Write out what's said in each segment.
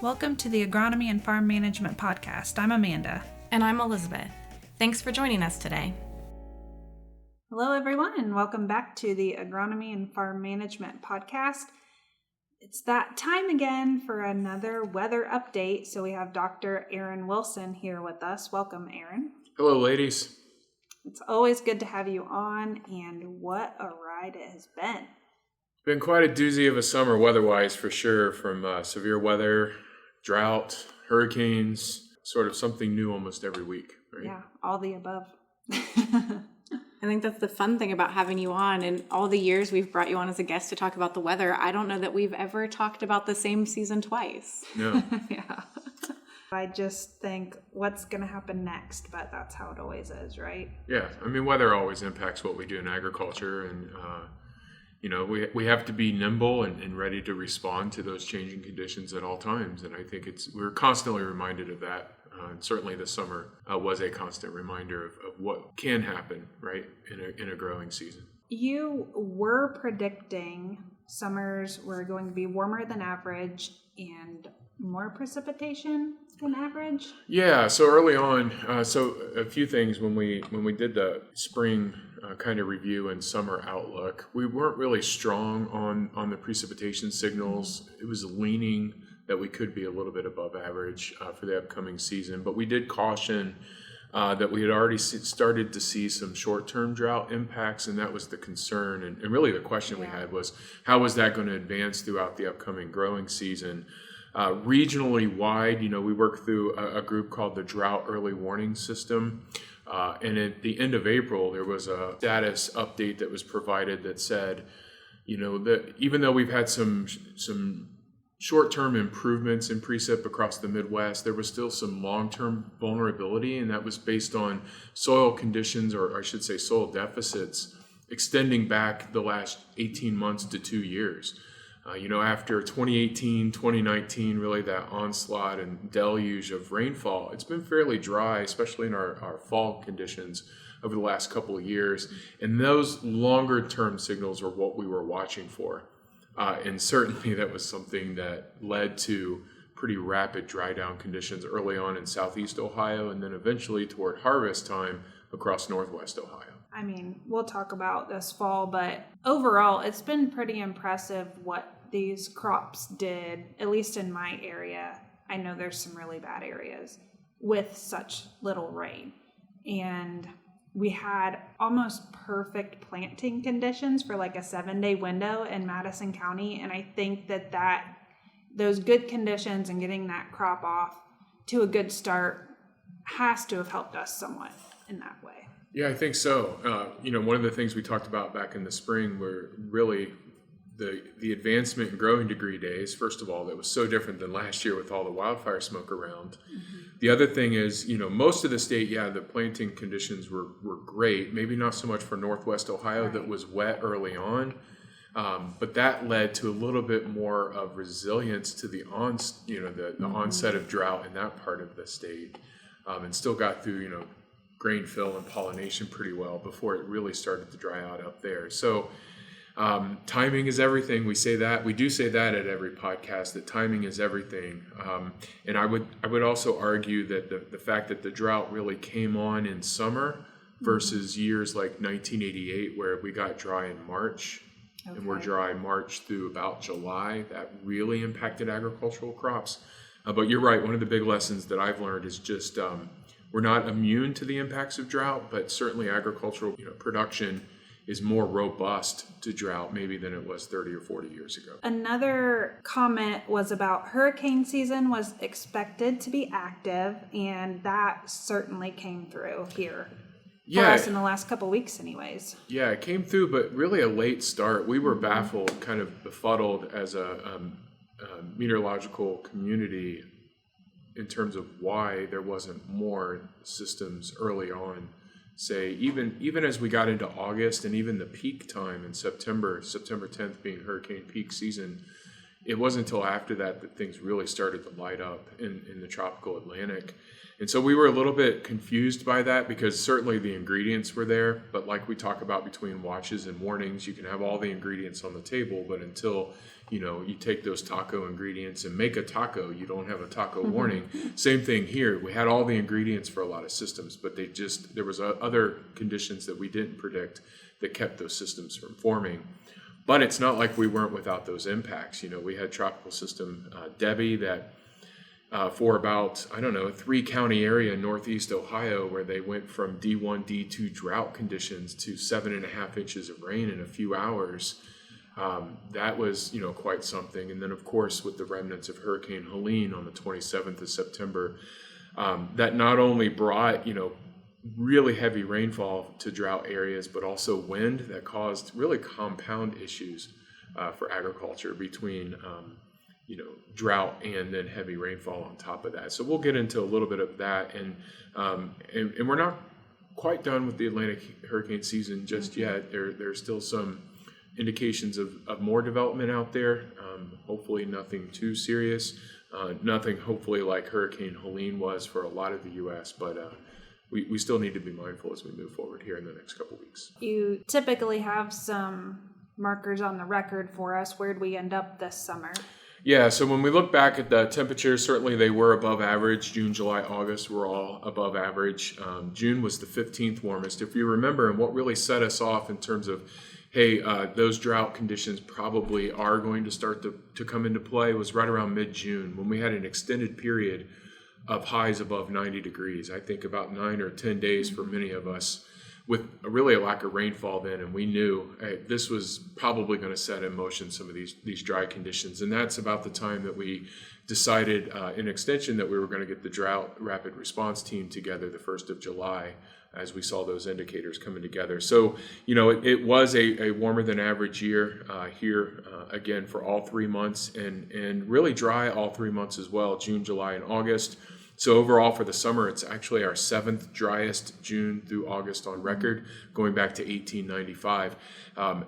Welcome to the Agronomy and Farm Management Podcast. I'm Amanda. And I'm Elizabeth. Thanks for joining us today. Hello, everyone, and welcome back to the Agronomy and Farm Management Podcast. It's that time again for another weather update. So we have Dr. Aaron Wilson here with us. Welcome, Aaron. Hello, ladies. It's always good to have you on, and what a ride it has been. Been quite a doozy of a summer weather-wise for sure, from severe weather, drought, hurricanes, sort of something new almost every week. Right? Yeah, all the above. I think that's the fun thing about having you on. And all the years we've brought you on as a guest to talk about the weather, I don't know that we've ever talked about the same season twice. No. Yeah. I just think what's going to happen next, but that's how it always is, right? Yeah, I mean, weather always impacts what we do in agriculture, and we have to be nimble and ready to respond to those changing conditions at all times. And I think we're constantly reminded of that. And certainly this summer was a constant reminder of what can happen, right, in a growing season. You were predicting summers were going to be warmer than average and more precipitation than average? Yeah, so early on, so a few things when we did the spring kind of review and summer outlook, we weren't really strong on the precipitation signals. It was leaning that we could be a little bit above average for the upcoming season, but we did caution that we had already started to see some short-term drought impacts, and that was the concern. And really the question we had was, how was that going to advance throughout the upcoming growing season? Regionally wide, we worked through a group called the Drought Early Warning System. And at the end of April, there was a status update that was provided that said, that even though we've had some short-term improvements in precip across the Midwest, there was still some long-term vulnerability, and that was based on soil conditions, or I should say soil deficits, extending back the last 18 months to 2 years. After 2018, 2019, really that onslaught and deluge of rainfall, it's been fairly dry, especially in our fall conditions over the last couple of years. And those longer term signals are what we were watching for. And certainly that was something that led to pretty rapid dry down conditions early on in southeast Ohio, and then eventually toward harvest time across northwest Ohio. I mean, we'll talk about this fall, but overall, it's been pretty impressive what these crops did, at least in my area. I know there's some really bad areas with such little rain. And we had almost perfect planting conditions for like a 7-day window in Madison County. And I think that those good conditions and getting that crop off to a good start has to have helped us somewhat in that way. Yeah, I think so. One of the things we talked about back in the spring were really the advancement in growing degree days. First of all, that was so different than last year with all the wildfire smoke around. Mm-hmm. The other thing is, most of the state, the planting conditions were great. Maybe not so much for northwest Ohio that was wet early on, but that led to a little bit more of resilience to the onset of drought in that part of the state, and still got through grain fill and pollination pretty well before it really started to dry out up there. So timing is everything. We do say that at every podcast, that timing is everything. And I would also argue that the fact that the drought really came on in summer versus years like 1988, where we got dry in March, and we're dry March through about July, that really impacted agricultural crops. But you're right. One of the big lessons that I've learned is just we're not immune to the impacts of drought, but certainly agricultural production is more robust to drought maybe than it was 30 or 40 years ago. Another comment was about hurricane season was expected to be active, and that certainly came through here for us in the last couple of weeks anyways. Yeah, it came through, but really a late start. We were baffled, kind of befuddled as a meteorological community in terms of why there wasn't more systems early on. Say even as we got into August and even the peak time in September 10th being hurricane peak season, it wasn't until after that things really started to light up in the tropical Atlantic. And so we were a little bit confused by that, because certainly the ingredients were there, but like we talk about between watches and warnings, you can have all the ingredients on the table, but until you take those taco ingredients and make a taco, you don't have a taco warning. Same thing here. We had all the ingredients for a lot of systems, but there was other conditions that we didn't predict that kept those systems from forming. But it's not like we weren't without those impacts. We had tropical system Debbie that for about, I don't know, a 3-county area in Northeast Ohio where they went from D1, D2 drought conditions to 7.5 inches of rain in a few hours. That was, quite something. And then, of course, with the remnants of Hurricane Helene on the 27th of September, that not only brought, really heavy rainfall to drought areas, but also wind that caused really compound issues for agriculture between, drought and then heavy rainfall on top of that. So we'll get into a little bit of that. And we're not quite done with the Atlantic hurricane season just yet. There's still some indications of more development out there. Hopefully nothing too serious. Nothing hopefully like Hurricane Helene was for a lot of the U.S., but we still need to be mindful as we move forward here in the next couple weeks. You typically have some markers on the record for us. Where'd we end up this summer? Yeah, so when we look back at the temperatures, certainly they were above average. June, July, August were all above average. June was the 15th warmest. If you remember, and what really set us off in terms of, hey, those drought conditions probably are going to start to come into play was right around mid-June when we had an extended period of highs above 90 degrees. I think about 9 or 10 days for many of us with really a lack of rainfall then, and we knew this was probably going to set in motion some of these dry conditions. And that's about the time that we decided in extension that we were going to get the drought rapid response team together the 1st of July as we saw those indicators coming together. So, it was a warmer than average year here again for all 3 months and really dry all 3 months as well, June, July, and August. So overall for the summer, it's actually our 7th driest June through August on record, going back to 1895.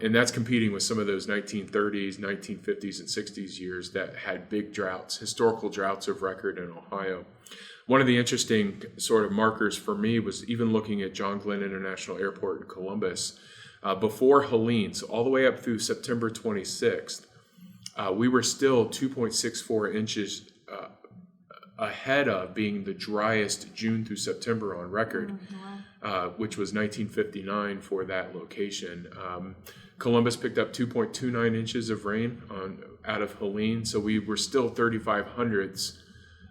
And that's competing with some of those 1930s, 1950s, and 60s years that had big droughts, historical droughts of record in Ohio. One of the interesting sort of markers for me was even looking at John Glenn International Airport in Columbus. Before Helene, so all the way up through September 26th, we were still 2.64 inches ahead of being the driest June through September on record, which was 1959 for that location. Columbus picked up 2.29 inches of rain out of Helene, so we were still 3/500ths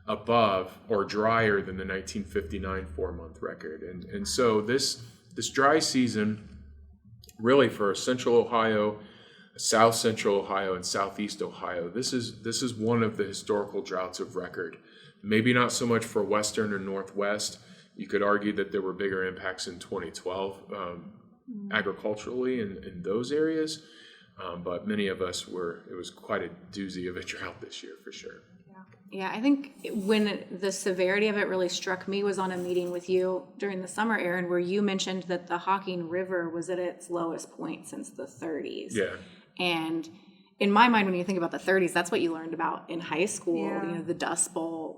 above or drier than the 1959 4-month record. And so this dry season, really for Central Ohio, South Central Ohio, and Southeast Ohio, this is one of the historical droughts of record. Maybe not so much for Western or Northwest. You could argue that there were bigger impacts in 2012 agriculturally in those areas, but many of us it was quite a doozy of a drought this year for sure. Yeah, I think when the severity of it really struck me was on a meeting with you during the summer, Aaron, where you mentioned that the Hocking River was at its lowest point since the 30s. Yeah. And in my mind, when you think about the 30s, that's what you learned about in high school, Yeah. the Dust Bowl,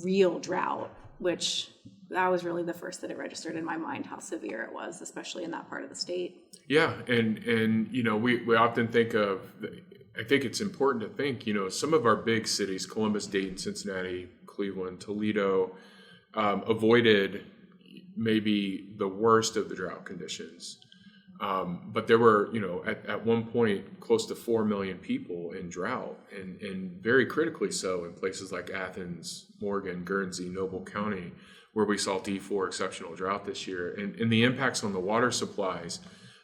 real drought, which that was really the first that it registered in my mind how severe it was, especially in that part of the state. Yeah, and we often think of, I think it's important to think, some of our big cities, Columbus, Dayton, Cincinnati, Cleveland, Toledo, avoided maybe the worst of the drought conditions. But there were, at one point, close to 4 million people in drought, and very critically so in places like Athens, Morgan, Guernsey, Noble County, where we saw D4 exceptional drought this year. And the impacts on the water supplies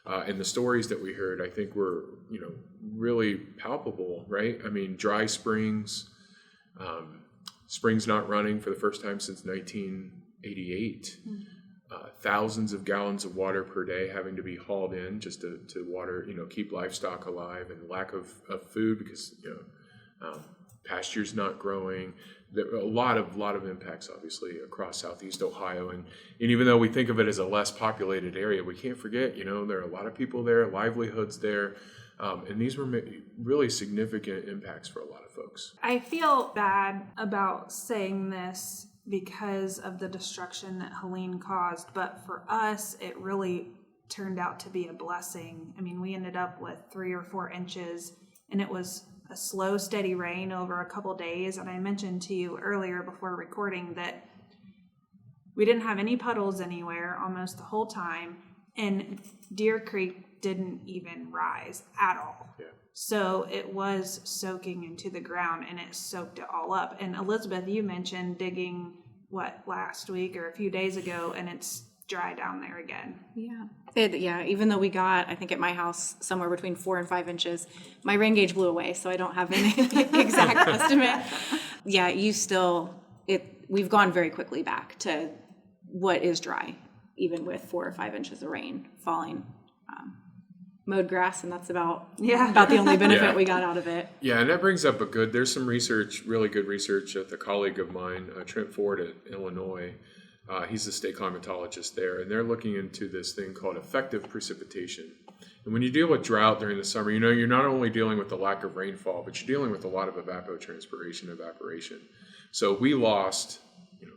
and the stories that we heard, I think were, really palpable, right? I mean, dry springs, springs not running for the first time since 1988. Thousands of gallons of water per day having to be hauled in just to water, keep livestock alive, and lack of food because, pastures not growing. There are a lot of impacts, obviously, across Southeast Ohio. And even though we think of it as a less populated area, we can't forget, there are a lot of people there, livelihoods there. And these were really significant impacts for a lot of folks. I feel bad about saying this because of the destruction that Helene caused, but for us, it really turned out to be a blessing. I mean, we ended up with 3 or 4 inches, and it was a slow, steady rain over a couple days. And I mentioned to you earlier before recording that we didn't have any puddles anywhere almost the whole time. And Deer Creek didn't even rise at all. Yeah. So it was soaking into the ground and it soaked it all up. And Elizabeth, you mentioned digging last week or a few days ago, and it's dry down there again. Yeah. Even though we got, I think at my house, somewhere between 4 and 5 inches, my rain gauge blew away, so I don't have any exact estimate. Yeah, we've gone very quickly back to what is dry, even with 4 or 5 inches of rain falling. Mowed grass, and that's about the only benefit we got out of it. Yeah, and that brings up there's some research, really good research with a colleague of mine, Trent Ford at Illinois. He's a state climatologist there, and they're looking into this thing called effective precipitation. And when you deal with drought during the summer, you're not only dealing with the lack of rainfall, but you're dealing with a lot of evapotranspiration, evaporation. So we lost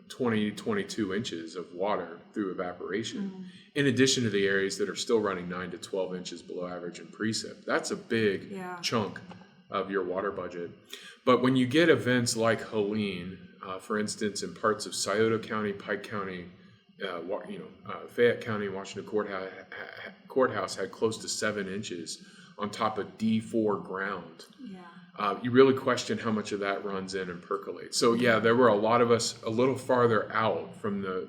20, 22 inches of water through evaporation, in addition to the areas that are still running 9 to 12 inches below average in precip. That's a big chunk of your water budget. But when you get events like Helene, for instance, in parts of Scioto County, Pike County, Fayette County, Washington Courthouse had close to 7 inches on top of D4 ground. You really question how much of that runs in and percolates. So there were a lot of us a little farther out from the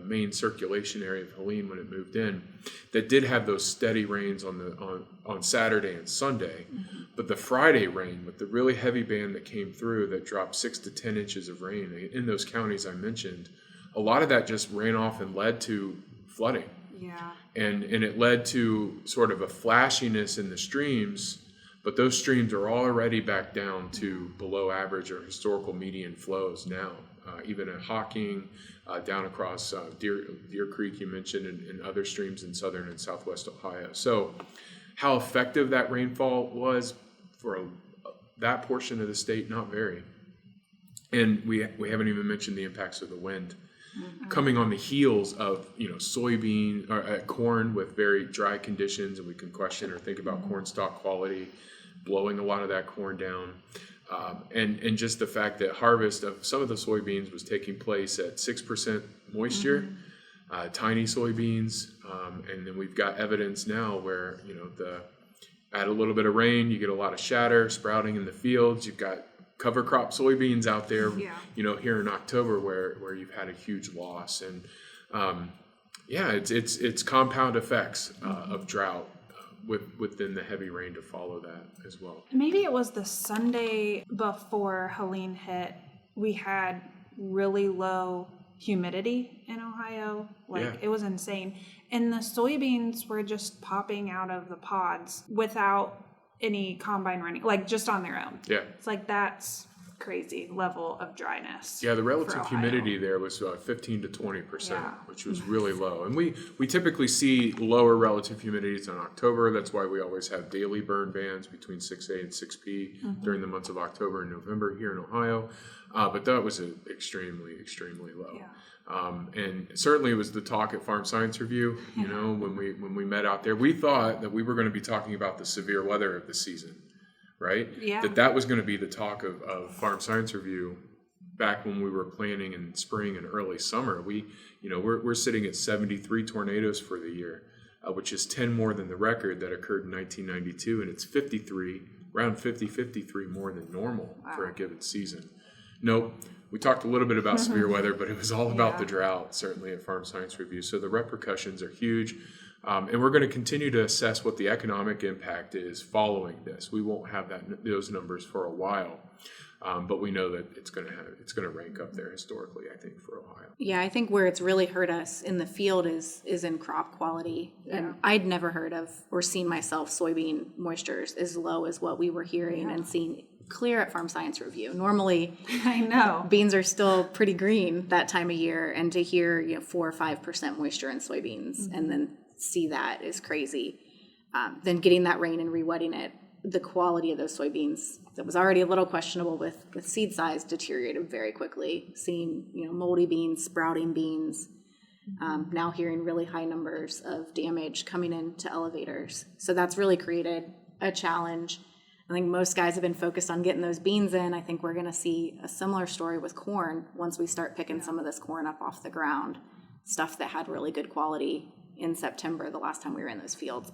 main circulation area of Helene when it moved in that did have those steady rains on Saturday and Sunday. But the Friday rain with the really heavy band that came through that dropped 6 to 10 inches of rain in those counties I mentioned, a lot of that just ran off and led to flooding. And it led to sort of a flashiness in the streams. But those streams are already back down to below average or historical median flows now, even at Hocking, down across Deer Creek, you mentioned, and other streams in southern and southwest Ohio. So how effective that rainfall was for that portion of the state, not very. And we haven't even mentioned the impacts of the wind. Coming on the heels of soybean or corn with very dry conditions, and we can question or think about corn stalk quality, blowing a lot of that corn down, and just the fact that harvest of some of the soybeans was taking place at 6% moisture, tiny soybeans, and then we've got evidence now where add a little bit of rain, you get a lot of shatter sprouting in the fields. You've got cover crop soybeans out there, here in October where you've had a huge loss, and it's compound effects of drought within the heavy rain to follow that as well. Maybe it was the Sunday before Helene hit, we had really low humidity in Ohio. It was insane. And the soybeans were just popping out of the pods without any combine running, just on their own. It's that's crazy level of dryness. The relative humidity there was 15 to 20%, which was really low. And we typically see lower relative humidities in October. That's why we always have daily burn bans between 6A and 6P during the months of October and November here in Ohio. But that was extremely, extremely low. And certainly it was the talk at Farm Science Review, when we met out there. We thought that we were going to be talking about the severe weather of the season, right? That was going to be the talk of Farm Science Review back when we were planning in spring and early summer. We're sitting at 73 tornadoes for the year, which is 10 more than the record that occurred in 1992, and it's 53 more than normal for a given season. Nope. We talked a little bit about severe weather, but it was all about the drought, certainly at Farm Science Review. So the repercussions are huge. And we're going to continue to assess what the economic impact is following this. We won't have those numbers for a while, but we know that it's going to rank up there historically, I think, for Ohio. Yeah, I think where it's really hurt us in the field is in crop quality. And I'd never heard of or seen myself soybean moistures as low as what we were hearing and seeing clear at Farm Science Review. Normally, I know beans are still pretty green that time of year, and to hear 4 or 5% moisture in soybeans and then see that is crazy. Then getting that rain and re-wetting it, the quality of those soybeans that was already a little questionable with seed size deteriorated very quickly. Seeing moldy beans, sprouting beans, now hearing really high numbers of damage coming into elevators. So that's really created a challenge. And think most guys have been focused on getting those beans in. I think we're going to see a similar story with corn once we start picking some of this corn up off the ground, stuff that had really good quality in September the last time we were in those fields.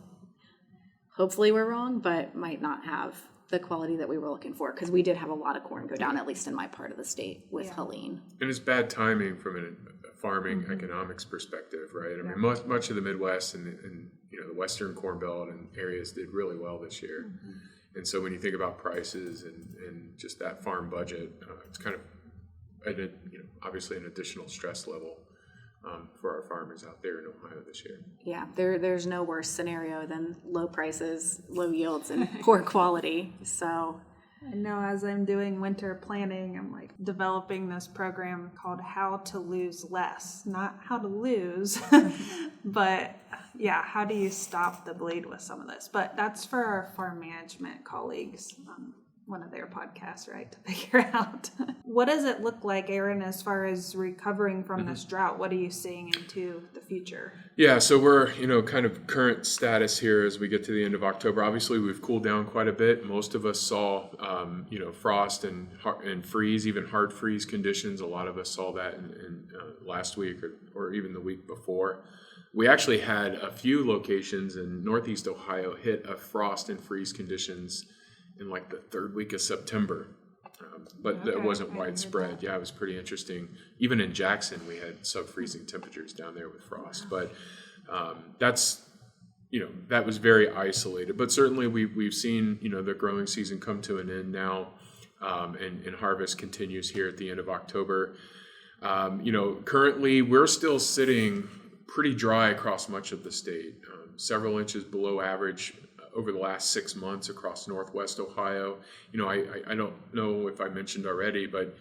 Hopefully we're wrong, but might not have the quality that we were looking for, because we did have a lot of corn go down, at least in my part of the state with Helene. And it's bad timing from a farming economics perspective, right? I mean, much of the Midwest and the Western Corn Belt and areas did really well this year. And so when you think about prices and just that farm budget, it's kind of, obviously an additional stress level for our farmers out there in Ohio this year. Yeah, there's no worse scenario than low prices, low yields, and poor quality. So I know as I'm doing winter planning, I'm like developing this program called How to Lose Less. Not how to lose, but how do you stop the bleed with some of this? But that's for our farm management colleagues on one of their podcasts, right, to figure out. What does it look like, Aaron, as far as recovering from this drought? What are you seeing into the future? Yeah, so we're, kind of current status here as we get to the end of October. Obviously, we've cooled down quite a bit. Most of us saw, frost and freeze, even hard freeze conditions. A lot of us saw that in last week or even the week before. We actually had a few locations in Northeast Ohio hit a frost and freeze conditions in like the third week of September. But that wasn't widespread. Yeah, it was pretty interesting. Even in Jackson, we had sub-freezing temperatures down there with frost. But that's, that was very isolated. But certainly we've seen, the growing season come to an end now, and harvest continues here at the end of October. Currently we're still sitting pretty dry across much of the state, several inches below average over the last 6 months across Northwest Ohio. I don't know if I mentioned already, but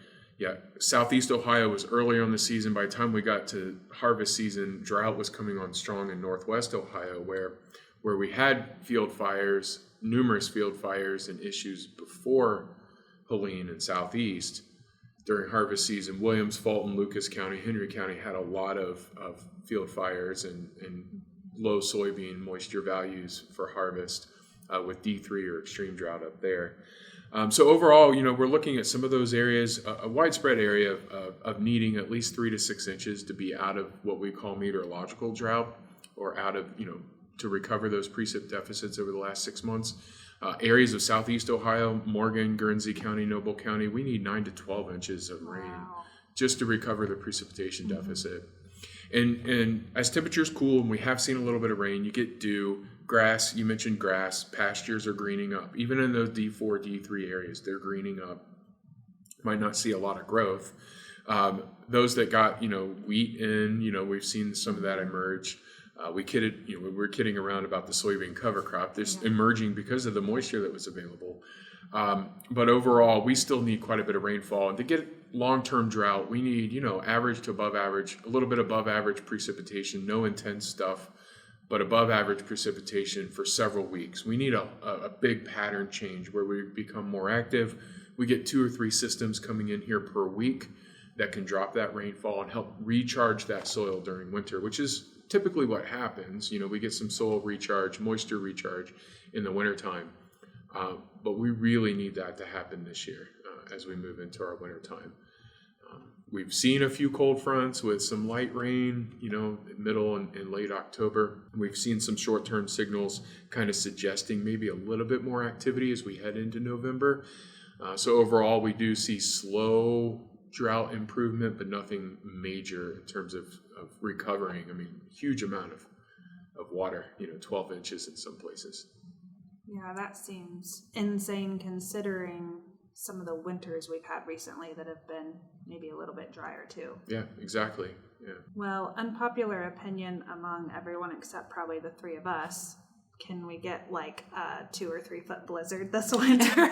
Southeast Ohio was earlier in the season. By the time we got to harvest season, drought was coming on strong in Northwest Ohio, where we had field fires, numerous field fires and issues before Helene and Southeast. During harvest season, Williams, Fulton, Lucas County, Henry County had a lot of field fires and low soybean moisture values for harvest with D3 or extreme drought up there. So overall, we're looking at some of those areas, a widespread area of needing at least 3 to 6 inches to be out of what we call meteorological drought, or out of, to recover those precip deficits over the last 6 months. Areas of Southeast Ohio, Morgan, Guernsey County, Noble County, we need 9 to 12 inches of rain just to recover the precipitation deficit. And as temperatures cool, and we have seen a little bit of rain, you get dew, grass, you mentioned grass, pastures are greening up. Even in those D4, D3 areas, they're greening up. Might not see a lot of growth. Those that got, wheat in, we've seen some of that emerge. We were kidding around about the soybean cover crop. This emerging because of the moisture that was available. But overall, we still need quite a bit of rainfall. And to get long-term drought, we need, average to above average, a little bit above average precipitation, no intense stuff, but above average precipitation for several weeks. We need a big pattern change where we become more active. We get 2 or 3 systems coming in here per week that can drop that rainfall and help recharge that soil during winter, which is typically what happens. We get some soil recharge, moisture recharge in the wintertime. But we really need that to happen this year as we move into our wintertime. We've seen a few cold fronts with some light rain, middle and late October. We've seen some short-term signals kind of suggesting maybe a little bit more activity as we head into November. So overall, we do see slow drought improvement, but nothing major in terms of recovering. I mean, huge amount of water, 12 inches in some places. Yeah, that seems insane considering some of the winters we've had recently that have been maybe a little bit drier too. Yeah, exactly. Yeah. Well, unpopular opinion among everyone except probably the 3 of us. Can we get like a 2 or 3 foot blizzard this winter?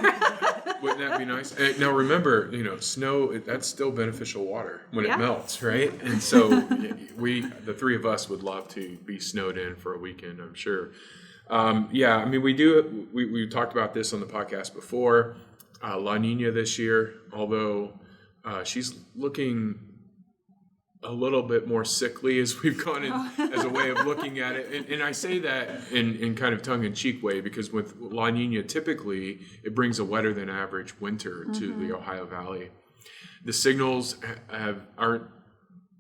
Wouldn't that be nice? Now remember, snow, that's still beneficial water when it melts, right? And so the 3 of us would love to be snowed in for a weekend, I'm sure. We talked about this on the podcast before. La Nina this year, although she's looking a little bit more sickly as we've gone in as a way of looking at it. And I say that in kind of tongue-in-cheek way, because with La Nina, typically it brings a wetter than average winter to the Ohio Valley. The signals aren't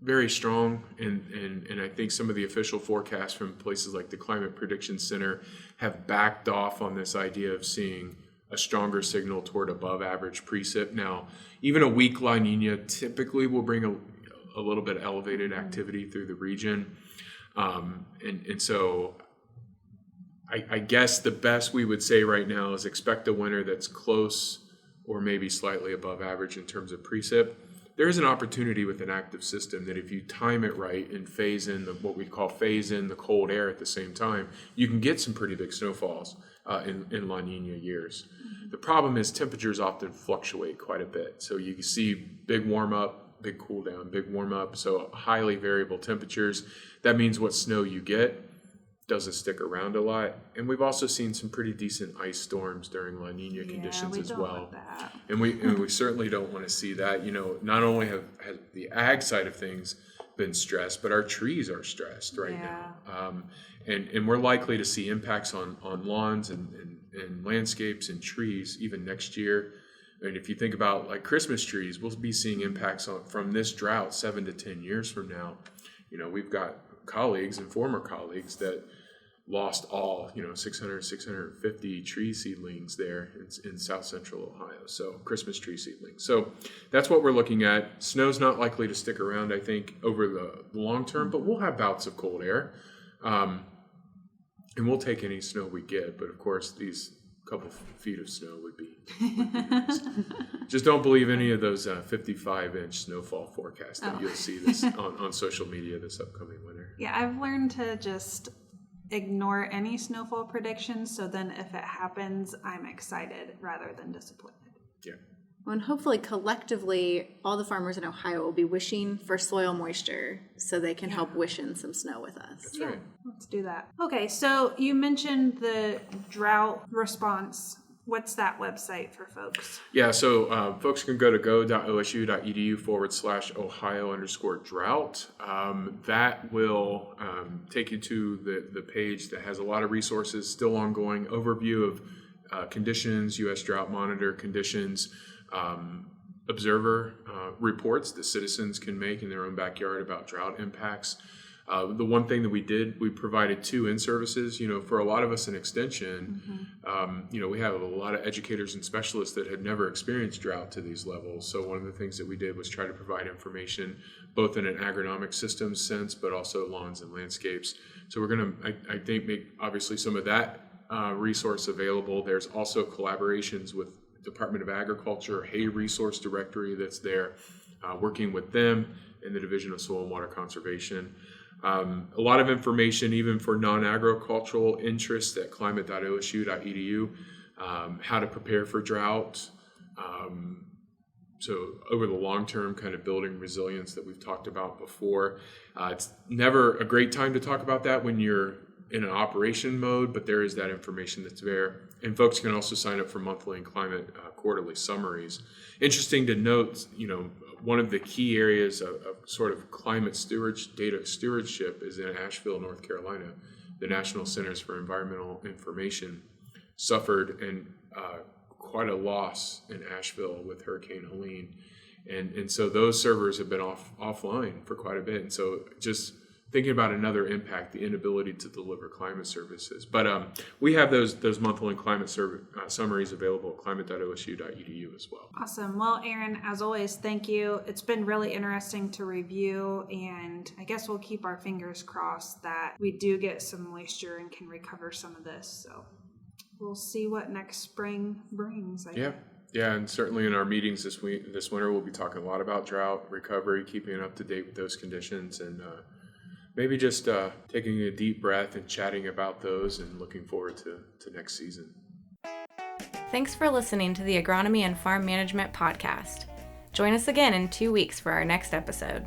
very strong, and I think some of the official forecasts from places like the Climate Prediction Center have backed off on this idea of seeing a stronger signal toward above average precip. Now, even a weak La Nina typically will bring a little bit of elevated activity through the region. And so I guess the best we would say right now is expect a winter that's close or maybe slightly above average in terms of precip. There is an opportunity with an active system that if you time it right and phase in what we call phase in the cold air at the same time, you can get some pretty big snowfalls in La Nina years. The problem is temperatures often fluctuate quite a bit. So you can see big warm up, big cool down, big warm up. So highly variable temperatures. That means what snow you get doesn't stick around a lot. And we've also seen some pretty decent ice storms during La Nina conditions as well. And we certainly don't want to see that. You know, not only has the ag side of things been stressed, but our trees are stressed right now. And we're likely to see impacts on lawns and landscapes and trees even next year. And if you think about like Christmas trees, we'll be seeing impacts from this drought 7 to 10 years from now. You know, we've got colleagues and former colleagues that lost all, 600, 650 tree seedlings there in south central Ohio. So Christmas tree seedlings. So that's what we're looking at. Snow's not likely to stick around, I think, over the long term, but we'll have bouts of cold air. And we'll take any snow we get. But of course, these couple feet of snow would be nice. Just don't believe any of those 55-inch snowfall forecasts that you'll see this on social media this upcoming winter. Yeah, I've learned to just ignore any snowfall predictions, so then if it happens, I'm excited rather than disappointed. Yeah. Well, and hopefully collectively, all the farmers in Ohio will be wishing for soil moisture so they can help wish in some snow with us. That's right. Let's do that. Okay, so you mentioned the drought response. What's that website for folks? Yeah, so folks can go to go.osu.edu/Ohio_drought. That will take you to the page that has a lot of resources, still ongoing, overview of conditions, U.S. Drought Monitor conditions, observer reports that citizens can make in their own backyard about drought impacts. The one thing that we provided 2 in-services. For a lot of us in Extension, we have a lot of educators and specialists that had never experienced drought to these levels. So one of the things that we did was try to provide information both in an agronomic systems sense, but also lawns and landscapes. So we're going to, I think, make obviously some of that resource available. There's also collaborations with Department of Agriculture, Hay Resource Directory that's there, working with them in the Division of Soil and Water Conservation. A lot of information even for non-agricultural interests at climate.osu.edu, how to prepare for drought. So over the long term, kind of building resilience that we've talked about before. It's never a great time to talk about that when you're in an operation mode, but there is that information that's there. And folks can also sign up for monthly and climate quarterly summaries. Interesting to note, one of the key areas of sort of climate data stewardship is in Asheville, North Carolina. The National Centers for Environmental Information suffered quite a loss in Asheville with Hurricane Helene. And so those servers have been offline for quite a bit. And so just thinking about another impact, the inability to deliver climate services. But we have those monthly climate summaries available at climate.osu.edu as well. Awesome. Well, Aaron, as always, thank you. It's been really interesting to review, and I guess we'll keep our fingers crossed that we do get some moisture and can recover some of this. So we'll see what next spring brings. Yeah, and certainly in our meetings this winter, we'll be talking a lot about drought, recovery, keeping it up to date with those conditions, and maybe just taking a deep breath and chatting about those and looking forward to next season. Thanks for listening to the Agronomy and Farm Management Podcast. Join us again in 2 weeks for our next episode.